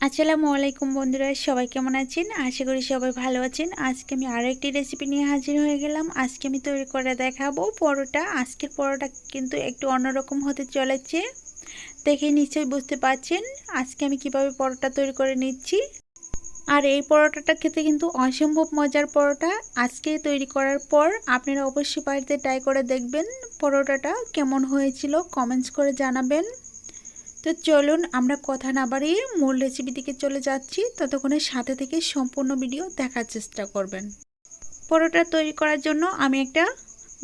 আসসালামু আলাইকুম বন্ধুরা, সবাই কেমন আছেন? আশা করি সবাই ভালো আছেন। আজকে আমি আরও একটি রেসিপি নিয়ে হাজির হয়ে গেলাম। আজকে আমি তৈরি করে দেখাবো পরোটা। আজকের পরোটা কিন্তু একটু অন্যরকম হতে চলেছে, দেখে নিশ্চয়ই বুঝতে পারছেন আজকে আমি কিভাবে পরোটা তৈরি করে নিচ্ছি। আর এই পরোটাটা খেতে কিন্তু অসম্ভব মজার পরোটা। আজকে তৈরি করার পর আপনারা অবশ্যই বাড়িতে ট্রাই করে দেখবেন পরোটাটা কেমন হয়েছিল, কমেন্টস করে জানাবেন। তো চলুন আমরা কথা না বাড়িয়ে মূল রেসিপি দিকে চলে যাচ্ছি। ততক্ষণে সাথে থেকে সম্পূর্ণ ভিডিও দেখার চেষ্টা করবেন। পরোটা তৈরি করার জন্য আমি একটা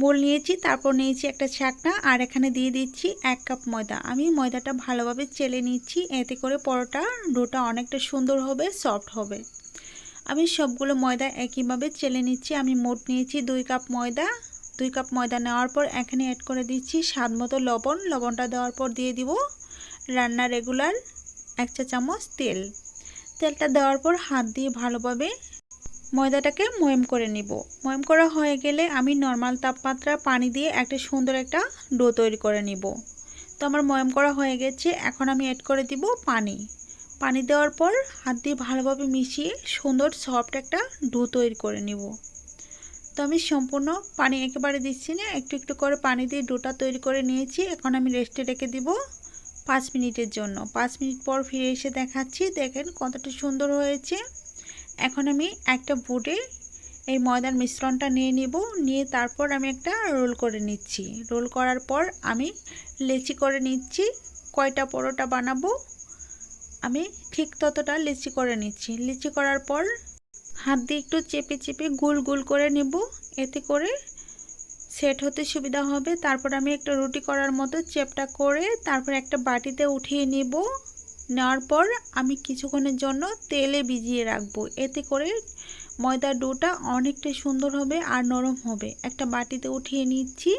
বোল নিয়েছি, তারপর নিয়েছি একটা ছাকনা, আর এখানে দিয়ে দিচ্ছি 1 কাপ ময়দা। আমি ময়দাটা ভালোভাবে চেলে নিচ্ছি, এতে করে পরোটা ডোটা অনেকটা সুন্দর হবে, সফট হবে। আমি সবগুলো ময়দা একইভাবে চেলে নিচ্ছি। আমি মোট নিয়েছি 2 কাপ ময়দা। 2 কাপ ময়দা নেওয়ার পর এখানে অ্যাড করে দিচ্ছি স্বাদ মতো লবণ। লবণটা দেওয়ার পর দিয়ে দিব রান্না রেগুলার 1 চা চামচ তেল। তেলটা দেওয়ার পর হাত দিয়ে ভালোভাবে ময়দাটাকে ময়াম করে নিব। ময়াম করা হয়ে গেলে আমি নর্মাল তাপমাত্রা পানি দিয়ে একটা সুন্দর একটা ডো তৈরি করে নিব। তো আমার ময়াম করা হয়ে গেছে, এখন আমি অ্যাড করে দিব পানি। পানি দেওয়ার পর হাত দিয়ে ভালোভাবে মিশিয়ে সুন্দর সফট একটা ডো তৈরি করে নিব। তো আমি সম্পূর্ণ পানি একেবারে দিচ্ছি না, একটু একটু করে পানি দিয়ে ডোটা তৈরি করে নিয়েছি। এখন আমি রেস্টে রেখে দিব 5 মিনিটের জন্য। 5 মিনিট পর ফিরে এসে দেখাচ্ছি, দেখেন কতটা সুন্দর হয়েছে। এখন আমি একটা বোর্ডে এই ময়দার মিশ্রণটা নিয়ে নিব, নিয়ে তারপর আমি একটা রোল করে নিচ্ছি। রোল করার পর আমি লেচি করে নিচ্ছি। কয়টা পরোটা বানাবো আমি ঠিক ততটা লেচি করে নিচ্ছি। লেচি করার পর হাত দিয়ে একটু চেপে চেপে গোল গোল করে নেব, এতে করে সেট হতে সুবিধা হবে। তারপর আমি একটা রুটি করার মতো চেপটা করে তারপর একটা বাটিতে উঠিয়ে নেব। নেওয়ার পর আমি কিছুক্ষণের জন্য তেলে ভিজিয়ে রাখবো, এতে করে ময়দার ডোটা অনেকটা সুন্দর হবে আর নরম হবে। একটা বাটিতে উঠিয়ে নিচ্ছি।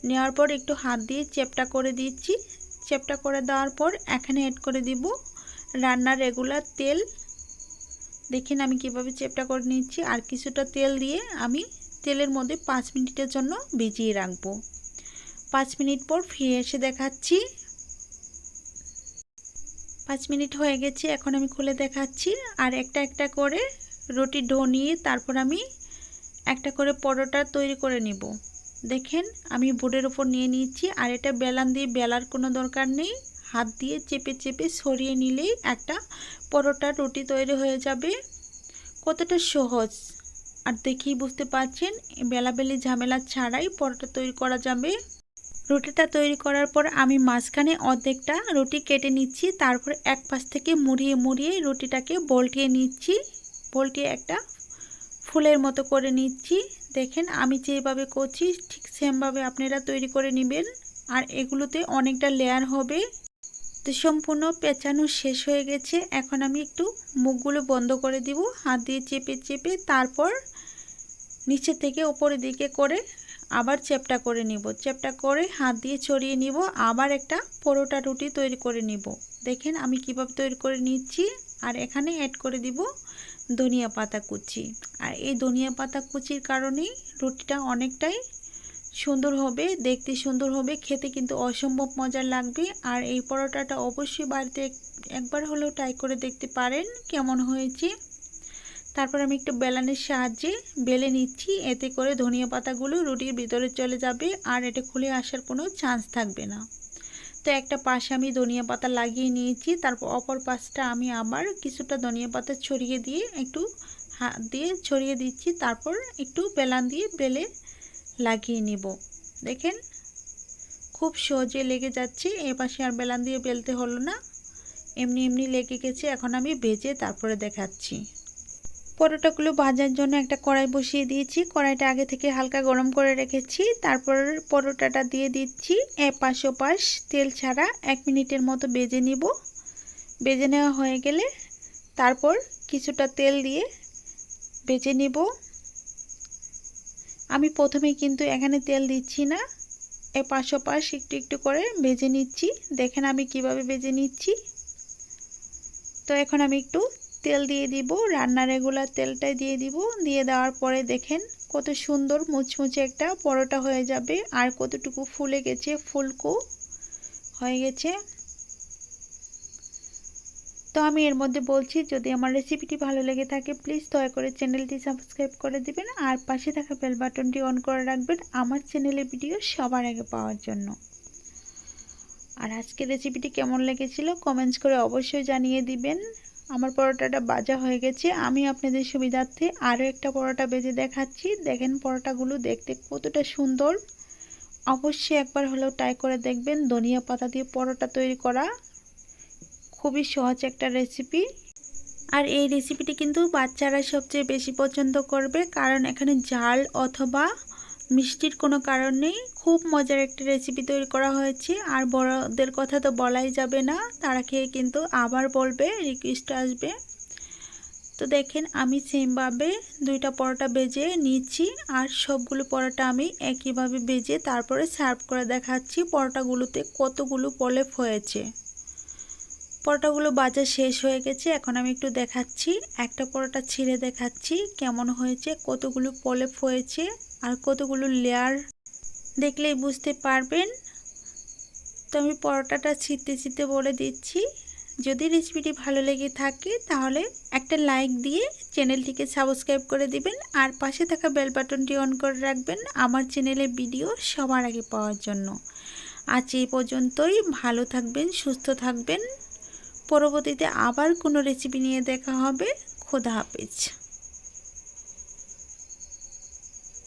নেওয়ার পর একটু হাত দিয়ে চেপটা করে দিচ্ছি। চেপটা করে দেওয়ার পর এখানে অ্যাড করে দিব রান্নার রেগুলার তেল। দেখেন আমি কিভাবে চেপটা করে নিচ্ছি। আর কিছুটা তেল দিয়ে আমি তেলের মধ্যে 5 মিনিটের জন্য ভিজিয়ে রাখবো। 5 মিনিট পর ফিরে এসে দেখাচ্ছি। 5 মিনিট হয়ে গেছে, এখন আমি খুলে দেখাচ্ছি। আর একটা একটা করে রুটি ডো নিয়ে তারপর আমি একটা করে পরোটা তৈরি করে নিব। দেখেন আমি বোর্ডের উপর নিয়ে নিচ্ছি। আর এটা বেলান দিয়ে বেলার কোনো দরকার নেই, হাত দিয়ে চেপে চেপে সরিয়ে নিলেই একটা পরোটা রুটি তৈরি হয়ে যাবে। কতটা সহজ, আর দেখেই বুঝতে পারছেন বেলাবেলি ঝামেলা ছাড়াই পরোটা তৈরি করা যাবে। রুটিটা তৈরি করার পর আমি মাঝখানে অর্ধেকটা রুটি কেটে নিচ্ছি, তারপর এক পাশ থেকে মুড়িয়ে মুড়িয়ে রুটিটাকে বল্টিয়ে নিচ্ছি। বল্টিয়ে একটা ফুলের মতো করে নিচ্ছি। দেখেন আমি যেভাবে করছি ঠিক সেমভাবে আপনারা তৈরি করে নেবেন। আর এগুলোতে অনেকটা লেয়ার হবে। তো সম্পূর্ণ পেঁচানো শেষ হয়ে গেছে। এখন আমি একটু মুখগুলো বন্ধ করে দিব, হাত দিয়ে চেপে চেপে তারপর নিচে থেকে উপরের দিকে করে আবার চ্যাপটা করে নিব। চ্যাপটা করে হাত দিয়ে ছড়িয়ে নিব, আবার একটা পরোটা রুটি তৈরি করে নিব। দেখেন আমি কিভাবে তৈরি করে নিচ্ছি। আর এখানে অ্যাড করে দিব ধনিয়া পাতা কুচি। আর এই ধনিয়া পাতা কুচির কারণেই রুটিটা অনেকটাই সুন্দর হবে, দেখতে সুন্দর হবে, খেতে কিন্তু অসম্ভব মজার লাগবে। আর এই পরোটাটা অবশ্যই বাড়িতে একবার হলেও ট্রাই করে দেখতে পারেন কেমন হয়েছে। তারপর আমি একটু বেলানের সাহায্যে বেলে নিচ্ছি, এতে করে ধনিয়া পাতাগুলো রুটির ভিতরে চলে যাবে আর এটা খুলে আসার কোনো চান্স থাকবে না। তো একটা পাশে আমি ধনিয়া পাতা লাগিয়ে নিয়েছি, তারপর অপর পাশটা আমি আবার কিছুটা ধনিয়া পাতা ছড়িয়ে দিয়ে একটু হাত দিয়ে ছড়িয়ে দিচ্ছি। তারপর একটু বেলান দিয়ে বেলে লাগিয়ে নিব। দেখেন খুব সহজে লেগে যাচ্ছে। এ পাশে আর বেলান দিয়ে বেলতে হলো না, এমনি এমনি লেগে গেছে। এখন আমি ভেজে তারপরে দেখাচ্ছি। পরোটাগুলো ভাজার জন্য একটা কড়াই বসিয়ে দিয়েছি। কড়াইটা আগে থেকে হালকা গরম করে রেখেছি। তারপর পরোটাটা দিয়ে দিচ্ছি। এপাশ ওপাশ তেল ছাড়া 1 মিনিটের মতো ভেজে নিব। ভেজে নেওয়া হয়ে গেলে তারপর কিছুটা তেল দিয়ে ভেজে নিব। আমি প্রথমে কিন্তু এখানে তেল দিচ্ছি না, এপাশ ওপাশ একটু একটু করে ভেজে নিচ্ছি। দেখেন আমি কিভাবে ভেজে নিচ্ছি। তো এখন আমি একটু তেল দিয়ে দিব, রান্নার রেগুলার তেলটাই দিয়ে দিব। দিয়ে দেওয়ার পরে দেখেন কত সুন্দর মুচমুচে একটা পরোটা হয়ে যাবে। আর কতটুকু ফুলে গেছে, ফুলকো হয়ে গেছে। তো আমি এর মধ্যে বলছি, যদি আমার রেসিপিটি ভালো লেগে থাকে প্লিজ দয়া করে চ্যানেলটি সাবস্ক্রাইব করে দিবেন আর পাশে থাকা বেল বাটনটি অন করে রাখবেন আমার চ্যানেলের ভিডিও সবার আগে পাওয়ার জন্য। আর আজকের রেসিপিটি কেমন লেগেছিল কমেন্টস করে অবশ্যই জানিয়ে দিবেন। আমার পরোটাটা ভাজা হয়ে গেছে, আমি আপনাদের সুবিধার্থে আরও একটা পরোটা ভেজে দেখাচ্ছি। দেখেন পরোটাগুলো দেখতে কতটা সুন্দর। অবশ্যই একবার হলেও ট্রাই করে দেখবেন। ধনিয়া পাতা দিয়ে পরোটা তৈরি করা খুবই সহজ একটা রেসিপি। আর এই রেসিপিটি কিন্তু বাচ্চারা সবচেয়ে বেশি পছন্দ করবে, কারণ এখানে ঝাল অথবা মিষ্টির কোনো কারণ নেই। খুব মজার একটা রেসিপি তৈরি করা হয়েছে। আর বড়দের কথা তো বলাই যাবে না, তারা খেয়ে কিন্তু আবার বলবে, রিকোয়েস্ট আসবে। তো দেখেন আমি সেমভাবে দুইটা পরোটা ভেজে নিচ্ছি আর সবগুলো পরোটা আমি একইভাবে ভেজে তারপরে সার্ভ করে দেখাচ্ছি পরোটাগুলোতে কতগুলো প্রলেপ হয়েছে। পরোটাগুলো ভাজা শেষ হয়ে গেছে, এখন আমি একটু দেখাচ্ছি, একটা পরোটা ছিঁড়ে দেখাচ্ছি কেমন হয়েছে, কতগুলো প্রলেপ হয়েছে আর কতগুলো লেয়ার দেখলেই বুঝতে পারবেন। তো আমি পরোটাটা ছিঁড়তে ছিঁড়তে বলে দিচ্ছি। যদি রেসিপিটি ভালো লেগে থাকে তাহলে একটা লাইক দিয়ে চ্যানেলটিকে সাবস্ক্রাইব করে দিবেন আর পাশে থাকা বেল বাটনটি অন করে রাখবেন আমার চ্যানেলের ভিডিও সবার আগে পাওয়ার জন্য। আজ এই পর্যন্তই, ভালো থাকবেন, সুস্থ থাকবেন। পরবর্তীতে আবার কোনো রেসিপি নিয়ে দেখা হবে। খোদা হাফেজ।